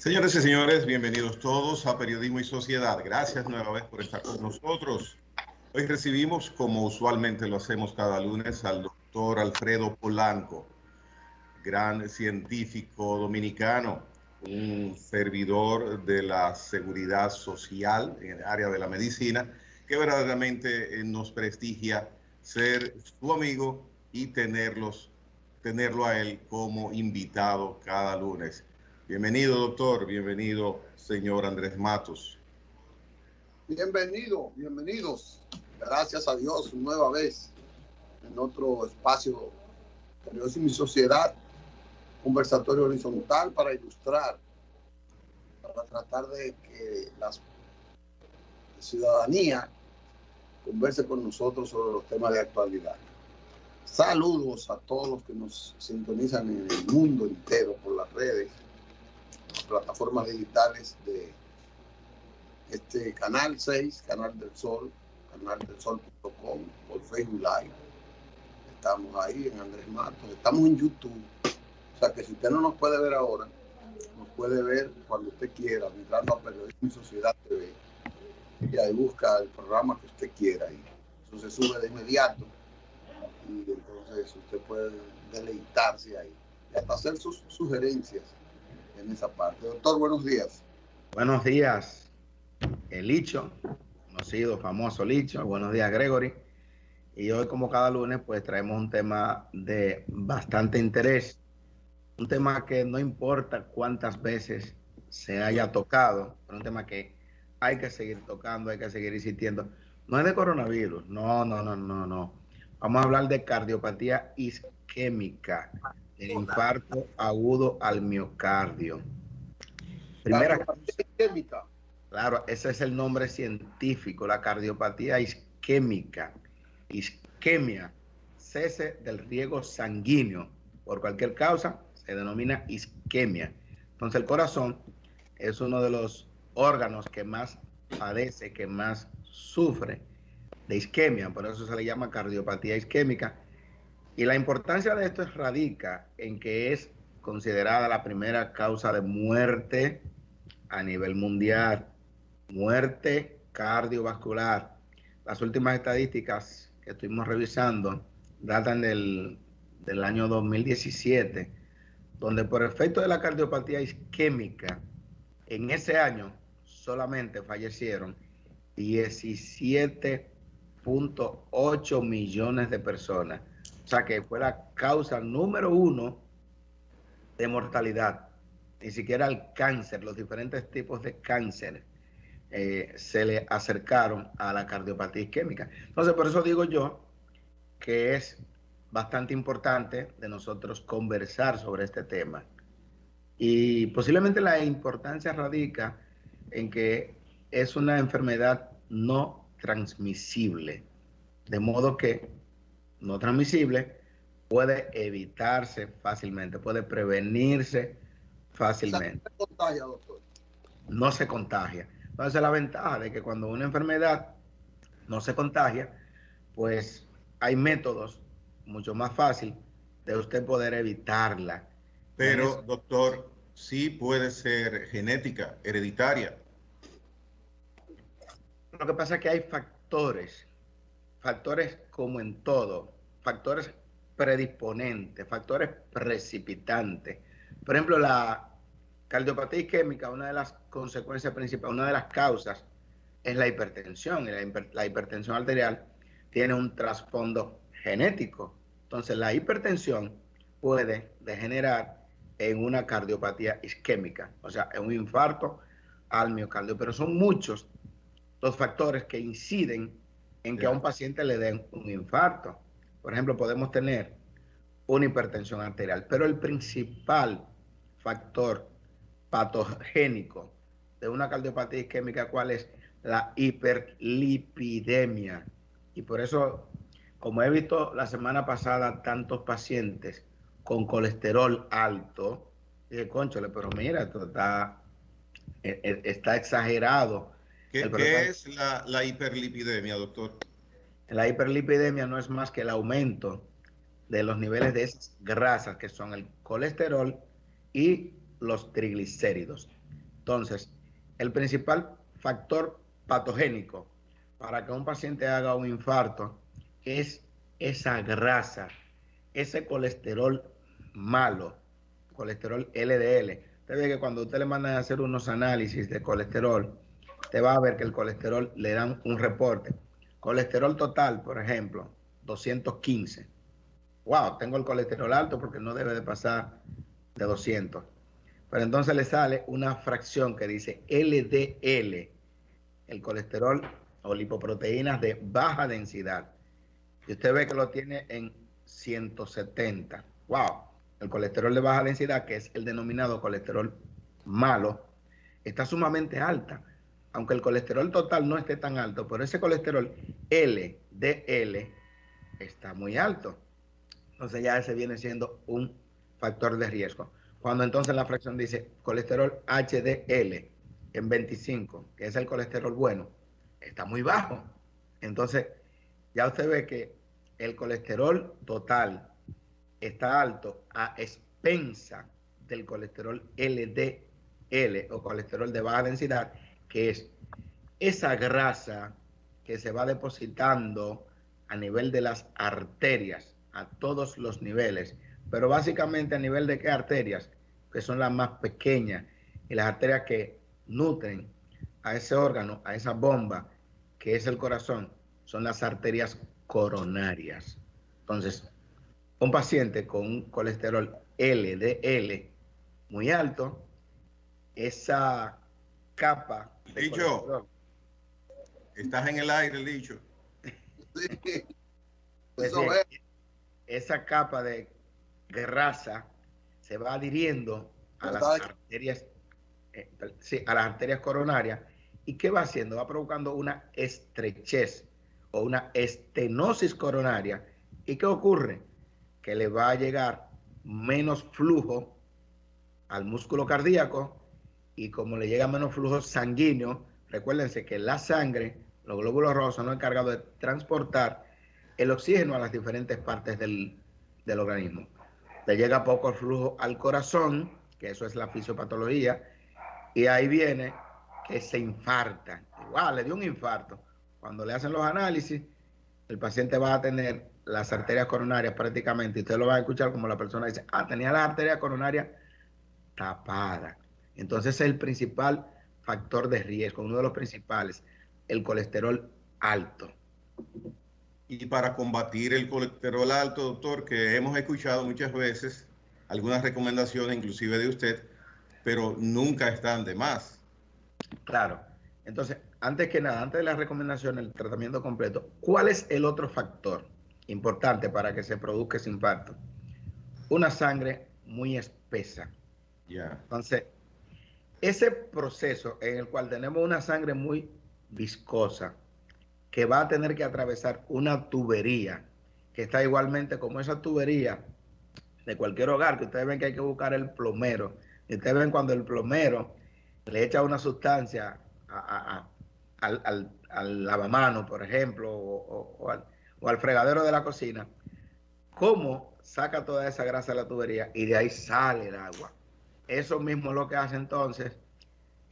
Señores y señores, bienvenidos todos a Periodismo y Sociedad. Gracias nueva vez por estar con nosotros. Hoy recibimos, como usualmente lo hacemos cada lunes, al doctor Alfredo Polanco, gran científico dominicano, un servidor de la seguridad social en el área de la medicina, que verdaderamente nos prestigia ser su amigo y tenerlo a él como invitado cada lunes. Bienvenido, doctor. Bienvenido, señor Andrés Matos. Bienvenidos. Gracias a Dios, nueva vez en otro espacio Periodismo y Sociedad, conversatorio horizontal para ilustrar, para tratar de que la ciudadanía converse con nosotros sobre los temas de actualidad. Saludos a todos los que nos sintonizan en el mundo entero por las redes, las plataformas digitales de este Canal 6, Canal del Sol, canaldelsol.com, por Facebook Live. Estamos ahí en Andrés Matos, estamos en YouTube. O sea que si usted no nos puede ver ahora, nos puede ver cuando usted quiera, entrando a Periodismo y Sociedad TV. Y ahí busca el programa que usted quiera. Y eso se sube de inmediato. Y entonces usted puede deleitarse ahí. Y hasta hacer sus sugerencias en esa parte. Doctor, buenos días. Buenos días, el Licho, conocido, famoso Licho. Buenos días, Gregory. Y hoy, como cada lunes, pues traemos un tema de bastante interés. Un tema que no importa cuántas veces se haya tocado, pero un tema que hay que seguir tocando, hay que seguir insistiendo. No es de coronavirus, no. Vamos a hablar de cardiopatía isquémica, el infarto agudo al miocardio. Primera Cardiopatía isquémica. Claro, ese es el nombre científico, la cardiopatía isquémica. Isquemia, cese del riego sanguíneo. Por cualquier causa se denomina isquemia. Entonces el corazón es uno de los órganos que más padece, que más sufre de isquemia. Por eso se le llama cardiopatía isquémica. Y la importancia de esto radica en que es considerada la primera causa de muerte a nivel mundial. Muerte cardiovascular. Las últimas estadísticas que estuvimos revisando datan del año 2017, donde por efecto de la cardiopatía isquémica, en ese año solamente fallecieron 17.8 millones de personas. O sea que fue la causa número uno de mortalidad. Ni siquiera el cáncer, los diferentes tipos de cáncer se le acercaron a la cardiopatía isquémica. Entonces, por eso digo yo que es bastante importante de nosotros conversar sobre este tema. Y posiblemente la importancia radica en que es una enfermedad no transmisible, de modo que no transmisible puede evitarse fácilmente, puede prevenirse fácilmente. ¿Se contagia, doctor? No se contagia. Entonces la ventaja de que cuando una enfermedad no se contagia, pues hay métodos mucho más fácil de usted poder evitarla. Pero, doctor, sí puede ser genética, hereditaria. Lo que pasa es que hay factores como en todo, factores predisponentes, factores precipitantes. Por ejemplo, la cardiopatía isquémica, una de las consecuencias principales, una de las causas es la hipertensión. Y la hipertensión arterial tiene un trasfondo genético. Entonces, la hipertensión puede degenerar en una cardiopatía isquémica, o sea, en un infarto al miocardio. Pero son muchos los factores que inciden en que a un paciente le den un infarto. Por ejemplo, podemos tener una hipertensión arterial, pero el principal factor patogénico de una cardiopatía isquémica, ¿cuál es? La hiperlipidemia. Y por eso, como he visto la semana pasada tantos pacientes con colesterol alto, dije, cónchale, pero mira, esto está exagerado. ¿Qué es la hiperlipidemia, doctor? La hiperlipidemia no es más que el aumento de los niveles de esas grasas que son el colesterol y los triglicéridos. Entonces, el principal factor patogénico para que un paciente haga un infarto es esa grasa, ese colesterol malo, colesterol LDL. Usted ve que cuando usted le mandan a hacer unos análisis de colesterol, te va a ver que el colesterol le dan un reporte. Colesterol total, por ejemplo, 215. Wow, tengo el colesterol alto porque no debe de pasar de 200. Pero entonces le sale una fracción que dice LDL, el colesterol o lipoproteínas de baja densidad. Y usted ve que lo tiene en 170. Wow, el colesterol de baja densidad, que es el denominado colesterol malo, está sumamente alta. Aunque el colesterol total no esté tan alto, pero ese colesterol LDL está muy alto. Entonces ya ese viene siendo un factor de riesgo. Cuando entonces la fracción dice colesterol HDL en 25, que es el colesterol bueno, está muy bajo. Entonces ya usted ve que el colesterol total está alto a expensa del colesterol LDL o colesterol de baja densidad, que es esa grasa que se va depositando a nivel de las arterias, a todos los niveles, pero básicamente a nivel de qué arterias, que son las más pequeñas y las arterias que nutren a ese órgano, a esa bomba que es el corazón, son las arterias coronarias. Entonces, un paciente con un colesterol LDL muy alto, esa capa de Licho, colesterol, estás en el aire, Licho. Sí. pues Eso bien, es. esa capa de grasa se va adhiriendo a las ¿Verdad? arterias, sí, a las arterias coronarias. ¿Y qué va haciendo? Va provocando una estrechez o una estenosis coronaria. ¿Y qué ocurre? Que le va a llegar menos flujo al músculo cardíaco, y como le llega menos flujo sanguíneo, recuérdense que la sangre, los glóbulos rojos son los encargados de transportar el oxígeno a las diferentes partes del organismo. Le llega poco el flujo al corazón, que eso es la fisiopatología, y ahí viene que se infarta. Igual, le dio un infarto. Cuando le hacen los análisis, el paciente va a tener las arterias coronarias prácticamente, y usted lo va a escuchar como la persona dice, tenía las arterias coronarias tapadas. Entonces es el principal factor de riesgo, uno de los principales, el colesterol alto. Y para combatir el colesterol alto, doctor, que hemos escuchado muchas veces algunas recomendaciones, inclusive de usted, pero nunca están de más. Claro. Entonces, antes que nada, antes de la recomendación, el tratamiento completo, ¿cuál es el otro factor importante para que se produzca ese infarto? Una sangre muy espesa. Ya. Entonces, ese proceso en el cual tenemos una sangre muy viscosa, que va a tener que atravesar una tubería, que está igualmente como esa tubería de cualquier hogar, que ustedes ven que hay que buscar el plomero, y ustedes ven cuando el plomero le echa una sustancia al lavamano, por ejemplo, o al fregadero de la cocina, cómo saca toda esa grasa de la tubería y de ahí sale el agua. Eso mismo es lo que hace entonces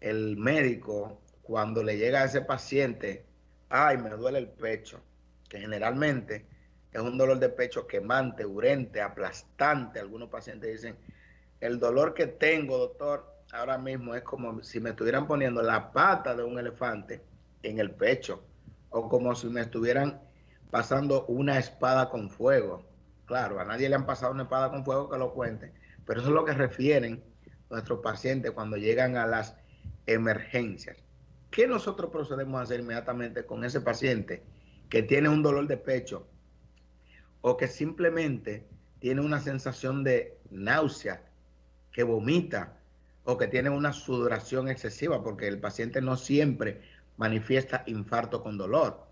el médico cuando le llega a ese paciente, ay, me duele el pecho, que generalmente es un dolor de pecho quemante, urente, aplastante. Algunos pacientes dicen, el dolor que tengo, doctor, ahora mismo es como si me estuvieran poniendo la pata de un elefante en el pecho, o como si me estuvieran pasando una espada con fuego. Claro, a nadie le han pasado una espada con fuego que lo cuente, pero eso es lo que refieren nuestros pacientes cuando llegan a las emergencias. ¿Qué nosotros procedemos a hacer inmediatamente con ese paciente que tiene un dolor de pecho o que simplemente tiene una sensación de náusea, que vomita o que tiene una sudoración excesiva? Porque el paciente no siempre manifiesta infarto con dolor.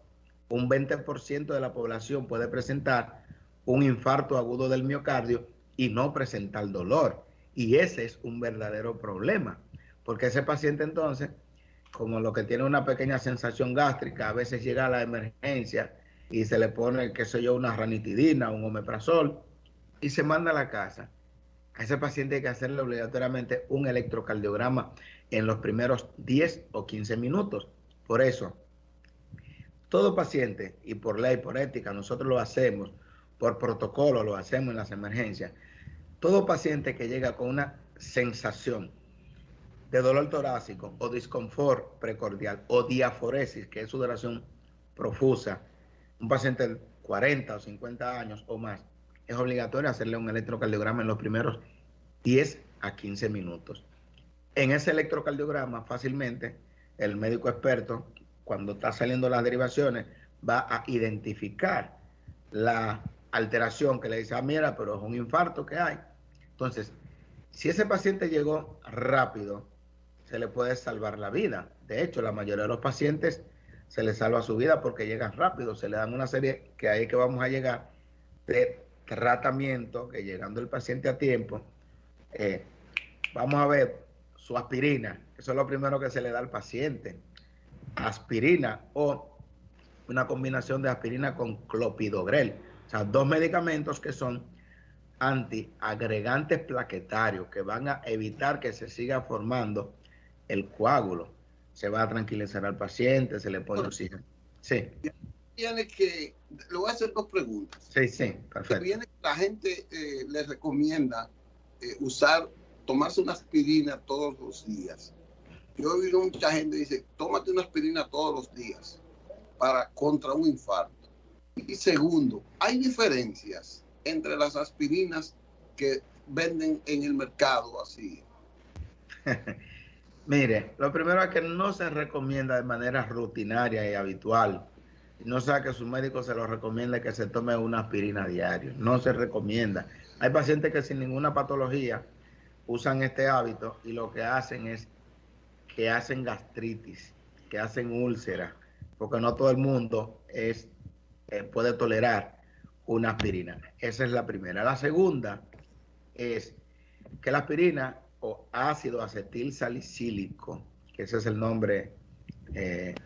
Un 20% de la población puede presentar un infarto agudo del miocardio y no presentar dolor. Y ese es un verdadero problema, porque ese paciente entonces, como lo que tiene una pequeña sensación gástrica, a veces llega a la emergencia y se le pone, qué sé yo, una ranitidina, un omeprazol, y se manda a la casa. A ese paciente hay que hacerle obligatoriamente un electrocardiograma en los primeros 10 o 15 minutos. Por eso, todo paciente, y por ley, por ética, nosotros lo hacemos, por protocolo lo hacemos en las emergencias, todo paciente que llega con una sensación de dolor torácico o disconfort precordial o diaforesis, que es sudoración profusa, un paciente de 40 o 50 años o más, es obligatorio hacerle un electrocardiograma en los primeros 10 a 15 minutos. En ese electrocardiograma, fácilmente, el médico experto, cuando está saliendo las derivaciones, va a identificar la alteración que le dice, ah, mira, pero es un infarto que hay. Entonces, si ese paciente llegó rápido, se le puede salvar la vida. De hecho, la mayoría de los pacientes se les salva su vida porque llegan rápido, se le dan una serie, que ahí que vamos a llegar, de tratamiento, que llegando el paciente a tiempo, vamos a ver su aspirina, eso es lo primero que se le da al paciente, aspirina o una combinación de aspirina con clopidogrel, o sea, dos medicamentos que son antiagregantes plaquetarios que van a evitar que se siga formando el coágulo. Se va a tranquilizar al paciente, se le pone oxígeno. Sí. Tiene que, le voy a hacer dos preguntas. Sí, sí, perfecto. Viene, la gente le recomienda tomarse una aspirina todos los días. Yo he oído mucha gente que dice, tómate una aspirina todos los días contra un infarto. Y segundo, ¿hay diferencias entre las aspirinas que venden en el mercado así? Mire, lo primero es que no se recomienda de manera rutinaria y habitual. No sea que su médico se lo recomiende que se tome una aspirina diario. No se recomienda. Hay pacientes que sin ninguna patología usan este hábito y lo que hacen es que hacen gastritis, que hacen úlceras, porque no todo el mundo puede tolerar una aspirina. Esa es la primera. La segunda es que la aspirina o ácido acetil salicílico, que ese es el nombre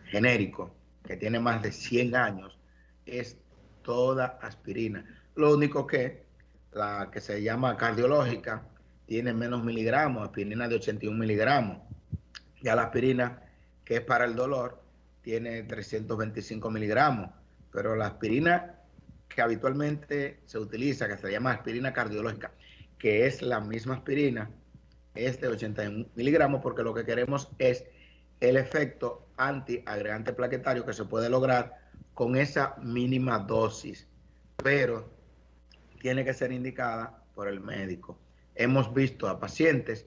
genérico, que tiene más de 100 años, es toda aspirina. Lo único que la que se llama cardiológica tiene menos miligramos, aspirina de 81 miligramos. Ya la aspirina, que es para el dolor, tiene 325 miligramos. Pero la aspirina que habitualmente se utiliza, que se llama aspirina cardiológica, que es la misma aspirina, es de 81 miligramos, porque lo que queremos es el efecto antiagregante plaquetario que se puede lograr con esa mínima dosis, pero tiene que ser indicada por el médico. Hemos visto a pacientes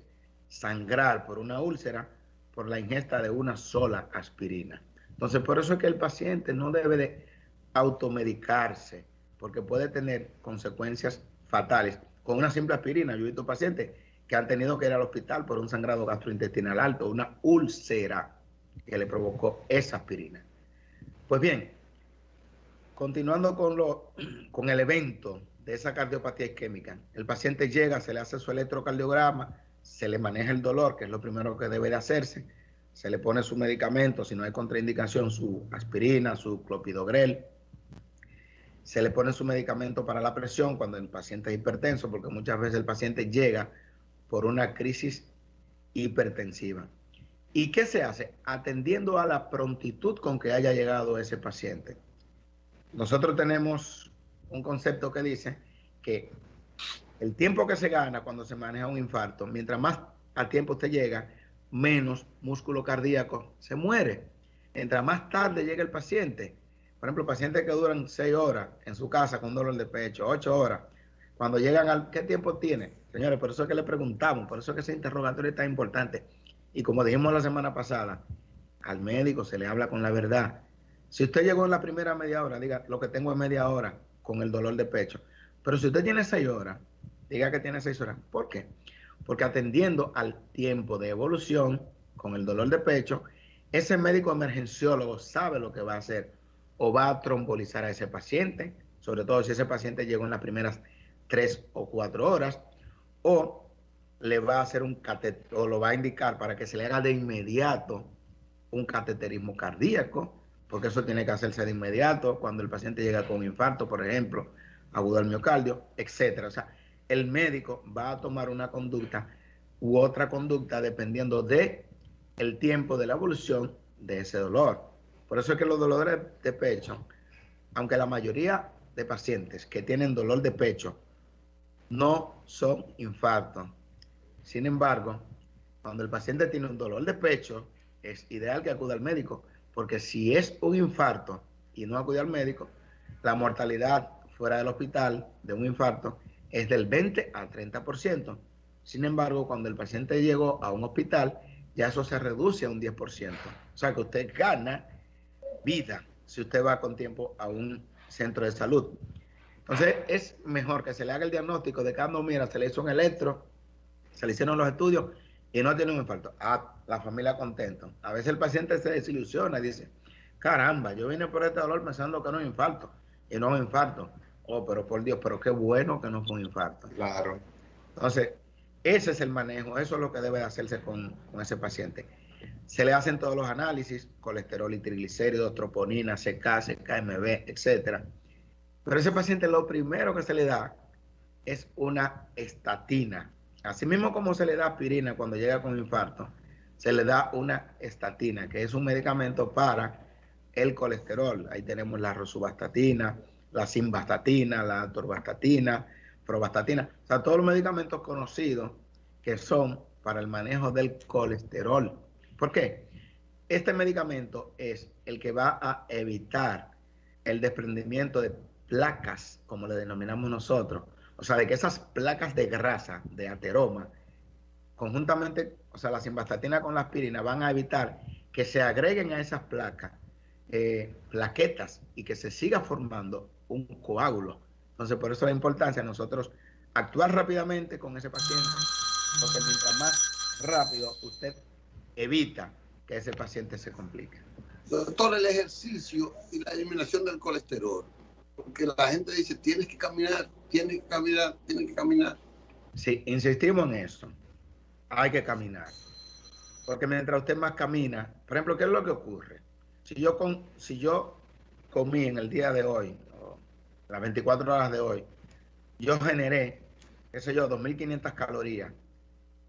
sangrar por una úlcera por la ingesta de una sola aspirina. Entonces, por eso es que el paciente no debe de automedicarse, porque puede tener consecuencias fatales. Con una simple aspirina, yo he visto pacientes que han tenido que ir al hospital por un sangrado gastrointestinal alto, una úlcera que le provocó esa aspirina. Pues bien, continuando con el evento de esa cardiopatía isquémica, el paciente llega, se le hace su electrocardiograma, se le maneja el dolor, que es lo primero que debe de hacerse, se le pone su medicamento, si no hay contraindicación, su aspirina, su clopidogrel, se le pone su medicamento para la presión cuando el paciente es hipertenso, porque muchas veces el paciente llega por una crisis hipertensiva. ¿Y qué se hace? Atendiendo a la prontitud con que haya llegado ese paciente. Nosotros tenemos un concepto que dice que el tiempo que se gana cuando se maneja un infarto, mientras más a tiempo usted llega, menos músculo cardíaco se muere. Mientras más tarde llega el paciente, por ejemplo, pacientes que duran 6 horas en su casa con dolor de pecho, 8 horas, cuando llegan al... ¿Qué tiempo tiene? Señores, por eso es que le preguntamos, por eso es que ese interrogatorio es tan importante. Y como dijimos la semana pasada, al médico se le habla con la verdad. Si usted llegó en la primera media hora, diga, lo que tengo es media hora con el dolor de pecho. Pero si usted tiene 6 horas, diga que tiene 6 horas. ¿Por qué? Porque atendiendo al tiempo de evolución con el dolor de pecho, ese médico emergenciólogo sabe lo que va a hacer, o va a trombolizar a ese paciente, sobre todo si ese paciente llegó en las primeras 3 o 4 horas, o le va a hacer un catéter, o lo va a indicar para que se le haga de inmediato un cateterismo cardíaco, porque eso tiene que hacerse de inmediato cuando el paciente llega con un infarto, por ejemplo, agudo al miocardio, etcétera. O sea, el médico va a tomar una conducta u otra conducta dependiendo de el tiempo de la evolución de ese dolor. Por eso es que los dolores de pecho, aunque la mayoría de pacientes que tienen dolor de pecho no son infartos, sin embargo, cuando el paciente tiene un dolor de pecho, es ideal que acuda al médico, porque si es un infarto y no acude al médico, la mortalidad fuera del hospital de un infarto es del 20 al 30%. Sin embargo, cuando el paciente llegó a un hospital, ya eso se reduce a un 10%. O sea que usted gana vida si usted va con tiempo a un centro de salud. Entonces, es mejor que se le haga el diagnóstico de que, no, mira, se le hizo un electro, se le hicieron los estudios y no tiene un infarto. Ah, la familia contento. A veces el paciente se desilusiona y dice, caramba, yo vine por este dolor pensando que no es un infarto y no es un infarto. Oh, pero por Dios, pero qué bueno que no fue un infarto. Claro. Entonces, ese es el manejo, eso es lo que debe hacerse con ese paciente. Se le hacen todos los análisis, colesterol y triglicéridos, troponina, CK, CKMB, etcétera. Pero ese paciente lo primero que se le da es una estatina. Así mismo como se le da aspirina cuando llega con infarto, se le da una estatina, que es un medicamento para el colesterol. Ahí tenemos la rosuvastatina, la simvastatina, la atorvastatina, provastatina. O sea, todos los medicamentos conocidos que son para el manejo del colesterol. ¿Por qué? Este medicamento es el que va a evitar el desprendimiento de placas, como le denominamos nosotros. O sea, de que esas placas de grasa, de ateroma, conjuntamente, o sea, la simvastatina con la aspirina van a evitar que se agreguen a esas placas plaquetas y que se siga formando un coágulo. Entonces, por eso la importancia de nosotros actuar rápidamente con ese paciente, porque mientras más rápido usted evita que ese paciente se complique. Doctor, el ejercicio y la eliminación del colesterol, porque la gente dice, tienes que caminar, tienes que caminar, tienes que caminar. Sí, insistimos en eso. Hay que caminar. Porque mientras usted más camina, por ejemplo, ¿qué es lo que ocurre? Si yo comí en el día de hoy, las 24 horas de hoy, yo generé, qué sé yo, 2.500 calorías.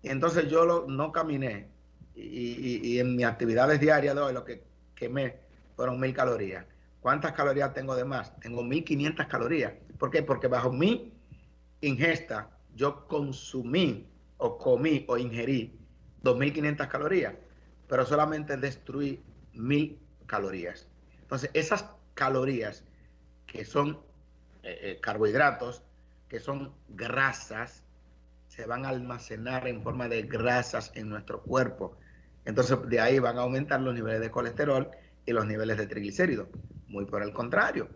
Y entonces yo no caminé. Y en mis actividades diarias de hoy lo que quemé fueron 1.000 calorías. ¿Cuántas calorías tengo de más? Tengo 1.500 calorías. ¿Por qué? Porque bajo mi ingesta yo consumí o comí o ingerí 2.500 calorías, pero solamente destruí 1.000 calorías. Entonces, esas calorías que son carbohidratos, que son grasas, se van a almacenar en forma de grasas en nuestro cuerpo. Entonces, de ahí van a aumentar los niveles de colesterol y los niveles de triglicéridos. Muy por el contrario,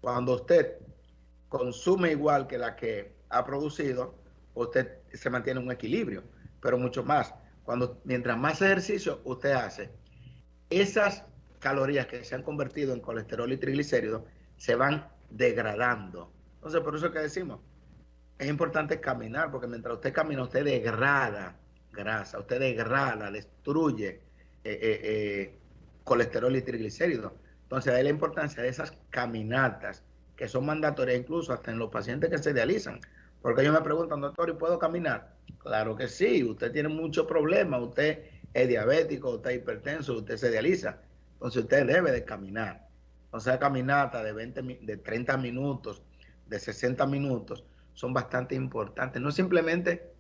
cuando usted consume igual que la que ha producido, usted se mantiene en un equilibrio, pero mucho más. Mientras más ejercicio usted hace, esas calorías que se han convertido en colesterol y triglicéridos se van degradando. Entonces, por eso es que decimos, es importante caminar, porque mientras usted camina, usted degrada grasa, usted degrada, destruye colesterol y triglicéridos. Entonces, de ahí la importancia de esas caminatas, que son mandatorias incluso hasta en los pacientes que se dializan. Porque ellos me preguntan, doctor, ¿y puedo caminar? Claro que sí, usted tiene muchos problemas, usted es diabético, usted es hipertenso, usted se dializa. Entonces, usted debe de caminar. Entonces, caminata de 30 minutos, de 60 minutos, son bastante importantes. No simplemente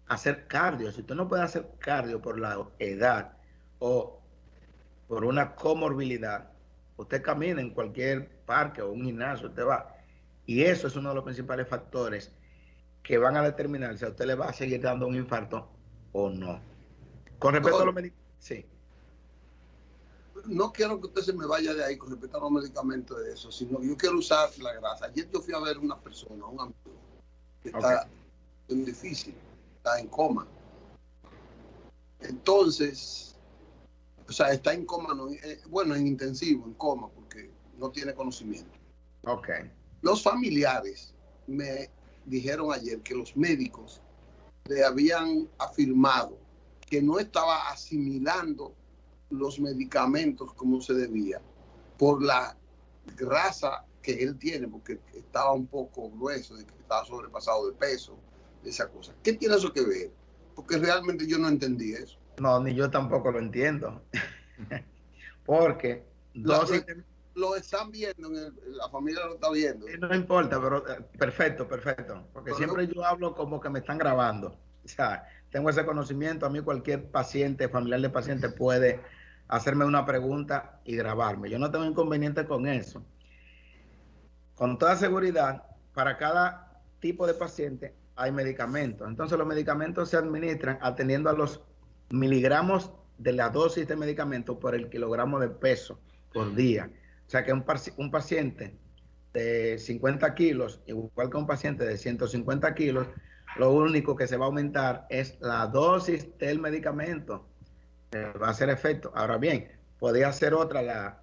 hacer cardio. Si usted no puede hacer cardio por la edad o por una comorbilidad, usted camina en cualquier parque o un gimnasio, usted va. Y eso es uno de los principales factores que van a determinar si a usted le va a seguir dando un infarto o no. Con respecto a los medicamentos, sí. No quiero que usted se me vaya de ahí con respecto a los medicamentos de eso, sino yo quiero usar la grasa. Ayer yo fui a ver una persona, un amigo, que está en difícil, está en coma. Entonces, o sea, está en coma, no, bueno, en intensivo, en coma, porque no tiene conocimiento. Ok. Los familiares me dijeron ayer que los médicos le habían afirmado que no estaba asimilando los medicamentos como se debía por la grasa que él tiene, porque estaba un poco grueso, de que estaba sobrepasado de peso, esa cosa. ¿Qué tiene eso que ver? Porque realmente yo no entendí eso. No, ni yo tampoco lo entiendo. Porque lo están viendo, la familia lo está viendo. No importa, pero perfecto. Porque siempre yo hablo como que me están grabando. O sea, tengo ese conocimiento. A mí cualquier paciente, familiar de paciente puede hacerme una pregunta y grabarme. Yo no tengo inconveniente con eso. Con toda seguridad, para cada tipo de paciente hay medicamentos. Entonces los medicamentos se administran atendiendo a los miligramos de la dosis de medicamento por el kilogramo de peso por día. O sea que un paciente de 50 kilos, igual que un paciente de 150 kilos, lo único que se va a aumentar es la dosis del medicamento. Va a hacer efecto. Ahora bien, podría ser otra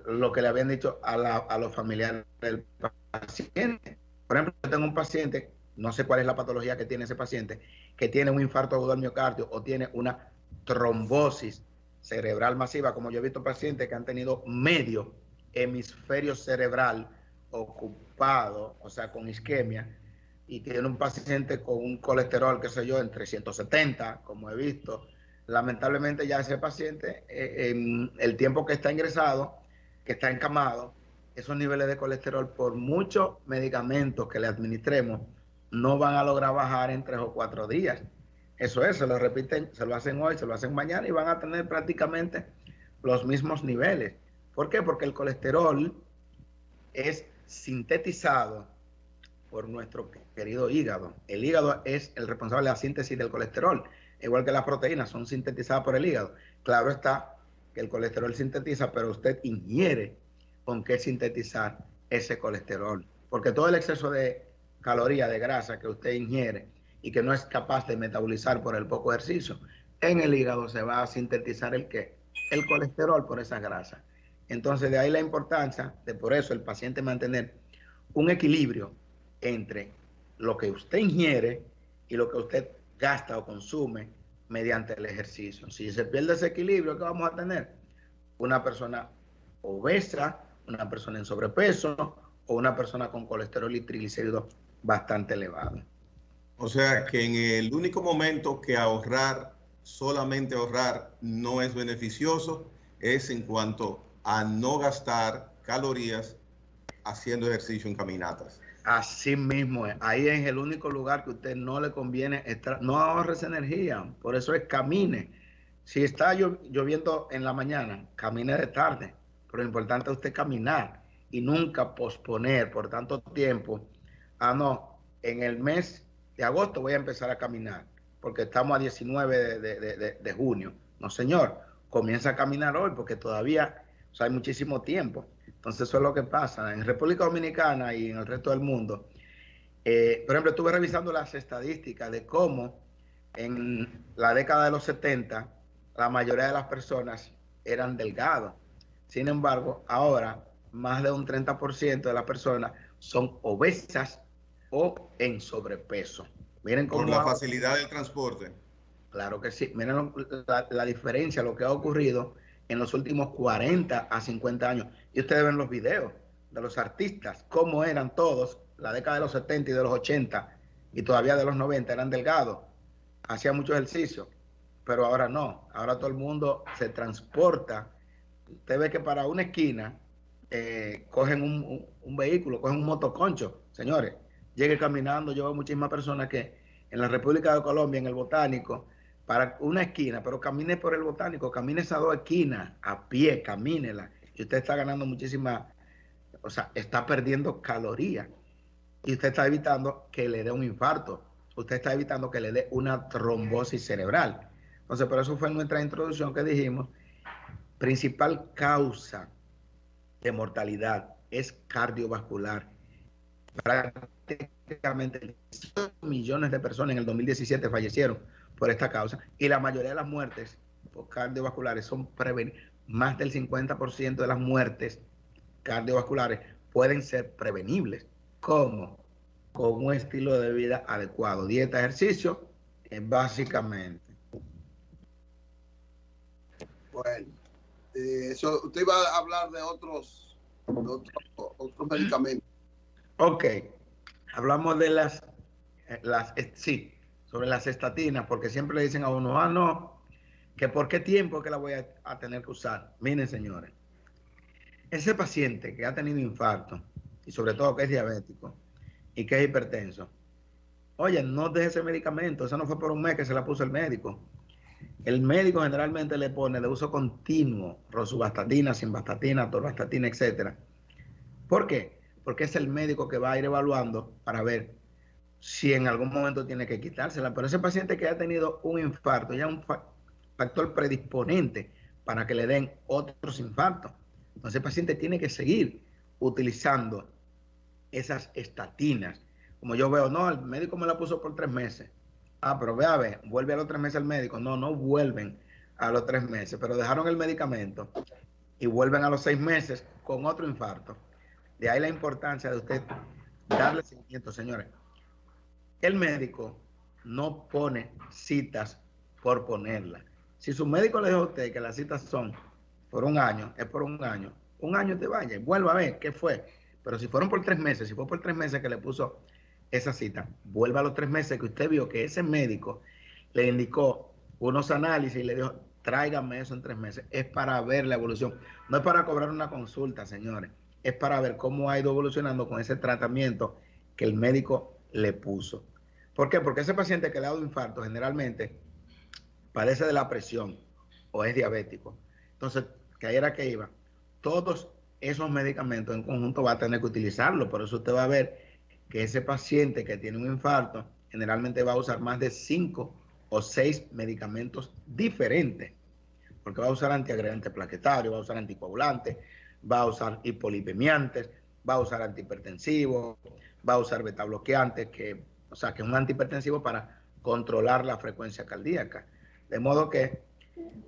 lo que le habían dicho a los familiares del paciente. Por ejemplo, yo tengo un paciente, no sé cuál es la patología que tiene ese paciente, que tiene un infarto agudo al miocardio o tiene una trombosis cerebral masiva, como yo he visto pacientes que han tenido medio hemisferio cerebral ocupado, o sea, con isquemia, y tiene un paciente con un colesterol, qué sé yo, entre 170, como he visto. Lamentablemente ya ese paciente, en el tiempo que está ingresado, que está encamado, esos niveles de colesterol, por muchos medicamentos que le administremos, no van a lograr bajar en 3 o 4 días. Eso es, se lo repiten, se lo hacen hoy, se lo hacen mañana y van a tener prácticamente los mismos niveles. ¿Por qué? Porque el colesterol es sintetizado por nuestro querido hígado. El hígado es el responsable de la síntesis del colesterol, igual que las proteínas son sintetizadas por el hígado. Claro está que el colesterol sintetiza, pero usted ingiere con qué sintetizar ese colesterol, porque todo el exceso de calorías, de grasa que usted ingiere y que no es capaz de metabolizar por el poco ejercicio, en el hígado se va a sintetizar el colesterol por esa grasa. Entonces de ahí la importancia de, por eso, el paciente mantener un equilibrio entre lo que usted ingiere y lo que usted gasta o consume mediante el ejercicio. Si se pierde ese equilibrio, ¿qué vamos a tener? Una persona obesa, una persona en sobrepeso o una persona con colesterol y triglicéridos bastante elevados. O sea que en el único momento que solamente ahorrar no es beneficioso, es en cuanto a no gastar calorías haciendo ejercicio en caminatas. Así mismo es. Ahí es el único lugar que a usted no le conviene estar. No ahorres energía. Por eso es camine. Si está lloviendo en la mañana, camine de tarde. Pero lo importante es usted caminar y nunca posponer por tanto tiempo. No, en el mes de agosto voy a empezar a caminar porque estamos a 19 de junio. No, señor. Comienza a caminar hoy porque todavía hay muchísimo tiempo. Entonces eso es lo que pasa en República Dominicana y en el resto del mundo. Por ejemplo, estuve revisando las estadísticas de cómo en la década de los 70 la mayoría de las personas eran delgados. Sin embargo, ahora más de un 30% de las personas son obesas o en sobrepeso. Miren cómo por la facilidad del transporte. Claro que sí. Miren la diferencia, lo que ha ocurrido en los últimos 40 a 50 años. Y ustedes ven los videos de los artistas, cómo eran todos, la década de los 70 y de los 80 y todavía de los 90, eran delgados, hacían mucho ejercicio, pero ahora no, ahora todo el mundo se transporta. Usted ve que para una esquina cogen un vehículo, cogen un motoconcho, señores, llegue caminando. Yo veo muchísimas personas que en la República de Colombia, en el Botánico, para una esquina, pero camine por el Botánico, camine esas 2 esquinas, a pie, camínela, y usted está ganando muchísima, o sea, está perdiendo calorías, y usted está evitando que le dé un infarto, usted está evitando que le dé una trombosis cerebral. Entonces, por eso fue en nuestra introducción que dijimos, principal causa de mortalidad es cardiovascular. Prácticamente 18 millones de personas en el 2017 fallecieron por esta causa, y la mayoría de las muertes por cardiovasculares son prevenibles. Más del 50% de las muertes cardiovasculares pueden ser prevenibles. ¿Cómo? Con un estilo de vida adecuado, dieta, ejercicio, básicamente. Bueno, eso, usted iba a hablar de otros medicamentos. Ok, hablamos de las Sí, sobre las estatinas, porque siempre le dicen a uno, ah, no, que por qué tiempo que la voy a tener que usar. Miren, señores, ese paciente que ha tenido infarto, y sobre todo que es diabético, y que es hipertenso, oye, no deje ese medicamento, eso no fue por un mes que se la puso el médico. El médico generalmente le pone de uso continuo rosuvastatina, simvastatina, torvastatina, etcétera. ¿Por qué? Porque es el médico que va a ir evaluando para ver si en algún momento tiene que quitársela. Pero ese paciente que ha tenido un infarto, ya un factor predisponente para que le den otros infartos. Entonces el paciente tiene que seguir utilizando esas estatinas. Como yo veo, no, el médico me la puso por 3 meses. Ah, pero ve a ver, vuelve a los 3 meses el médico. No, no vuelven a los 3 meses, pero dejaron el medicamento y vuelven a los 6 meses con otro infarto. De ahí la importancia de usted darle seguimiento, señores. El médico no pone citas por ponerlas. Si su médico le dijo a usted que las citas son por un año, es por un año. Un año te vaya y vuelva a ver qué fue. Pero si fueron por 3 meses, si fue por 3 meses que le puso esa cita, vuelva a los 3 meses que usted vio que ese médico le indicó unos análisis y le dijo, tráigame eso en 3 meses. Es para ver la evolución. No es para cobrar una consulta, señores. Es para ver cómo ha ido evolucionando con ese tratamiento que el médico le puso. ¿Por qué? Porque ese paciente que le ha dado infarto generalmente padece de la presión o es diabético. Entonces, que ahí era que iba. Todos esos medicamentos en conjunto va a tener que utilizarlo. Por eso usted va a ver que ese paciente que tiene un infarto generalmente va a usar más de 5 o 6 medicamentos diferentes. Porque va a usar antiagregante plaquetario, va a usar anticoagulantes, va a usar hipolipemiantes, va a usar antihipertensivos, va a usar betabloqueantes, o sea, que es un antihipertensivo para controlar la frecuencia cardíaca. De modo que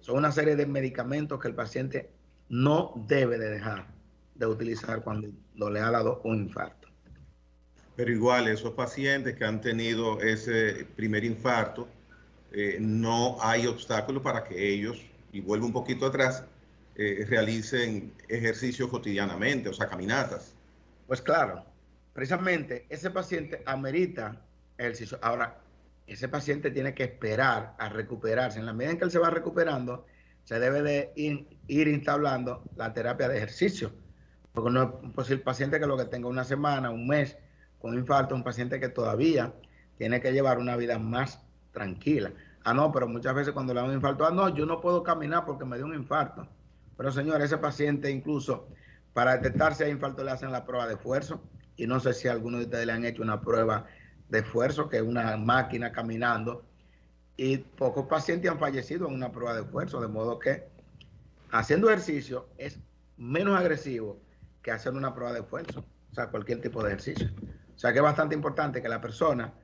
son una serie de medicamentos que el paciente no debe de dejar de utilizar cuando le ha dado un infarto. Pero igual, esos pacientes que han tenido ese primer infarto, no hay obstáculo para que ellos, y vuelvo un poquito atrás, realicen ejercicios cotidianamente, o sea, caminatas. Pues claro, precisamente ese paciente amerita ejercicio. Ahora, ese paciente tiene que esperar a recuperarse. En la medida en que él se va recuperando, se debe de ir instaurando la terapia de ejercicio. Porque no es posible el paciente que lo que tenga una semana, un mes con infarto, un paciente que todavía tiene que llevar una vida más tranquila. Ah, no, pero muchas veces cuando le da un infarto, ah, no, yo no puedo caminar porque me dio un infarto. Pero señor, ese paciente incluso para detectar si hay infarto le hacen la prueba de esfuerzo. Y no sé si alguno de ustedes le han hecho una prueba de esfuerzo, que es una máquina caminando. Y pocos pacientes han fallecido en una prueba de esfuerzo, de modo que haciendo ejercicio es menos agresivo que hacer una prueba de esfuerzo, o sea, cualquier tipo de ejercicio. O sea, que es bastante importante que la persona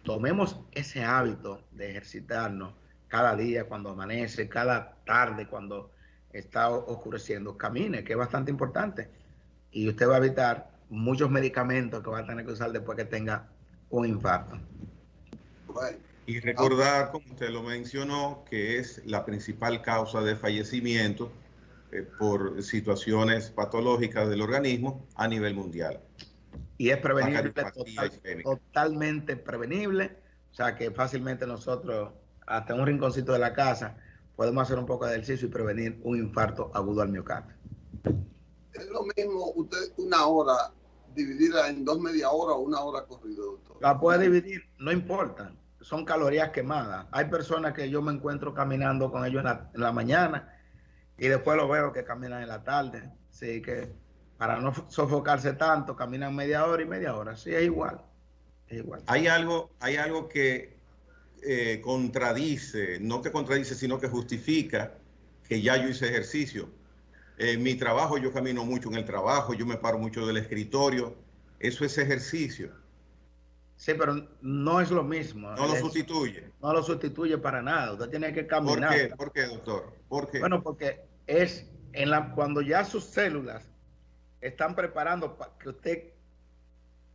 tomemos ese hábito de ejercitarnos cada día cuando amanece, cada tarde cuando está oscureciendo, camine, que es bastante importante. Y usted va a evitar muchos medicamentos que va a tener que usar después que tenga un infarto. Bueno, y recordar, como usted lo mencionó, que es la principal causa de fallecimiento por situaciones patológicas del organismo a nivel mundial. Y es prevenible, totalmente prevenible, o sea que fácilmente nosotros, hasta en un rinconcito de la casa, podemos hacer un poco de ejercicio y prevenir un infarto agudo al miocardio. Es lo mismo usted una hora dividida en 2 media hora o una hora corrida, doctor. La puede dividir, no importa, son calorías quemadas. Hay personas que yo me encuentro caminando con ellos en la mañana y después lo veo que caminan en la tarde, así que para no sofocarse tanto, caminan media hora y media hora, sí, es igual. Es igual. Hay algo que contradice, no que contradice, sino que justifica que ya yo hice ejercicio. En mi trabajo yo camino mucho en el trabajo, yo me paro mucho del escritorio, eso es ejercicio. Sí, pero no es lo mismo. No lo sustituye. No lo sustituye para nada, usted tiene que caminar. ¿Por qué, doctor? ¿Por qué? Bueno, porque es cuando ya sus células están preparando para que usted,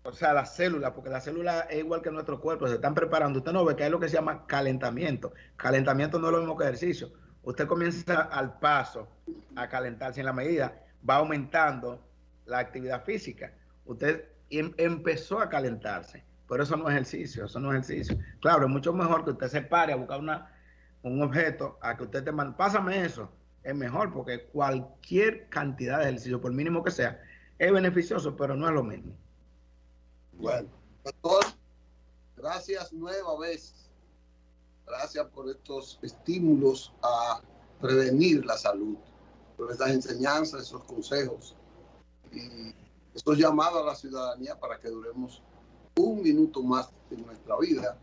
o sea, las células, porque la célula es igual que nuestro cuerpo, se están preparando. Usted no ve que hay lo que se llama calentamiento. Calentamiento no es lo mismo que ejercicio. Usted comienza al paso a calentarse en la medida, va aumentando la actividad física. Usted empezó a calentarse, pero eso no es ejercicio, eso no es ejercicio. Claro, es mucho mejor que usted se pare a buscar un objeto, a que usted te mande, pásame eso, es mejor, porque cualquier cantidad de ejercicio, por mínimo que sea, es beneficioso, pero no es lo mismo. Bueno, doctor, gracias nueva vez. Gracias por estos estímulos a prevenir la salud, por estas enseñanzas, esos consejos y estos llamados a la ciudadanía para que duremos un minuto más en nuestra vida.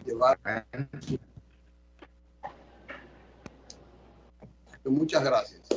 Llevar. Muchas gracias.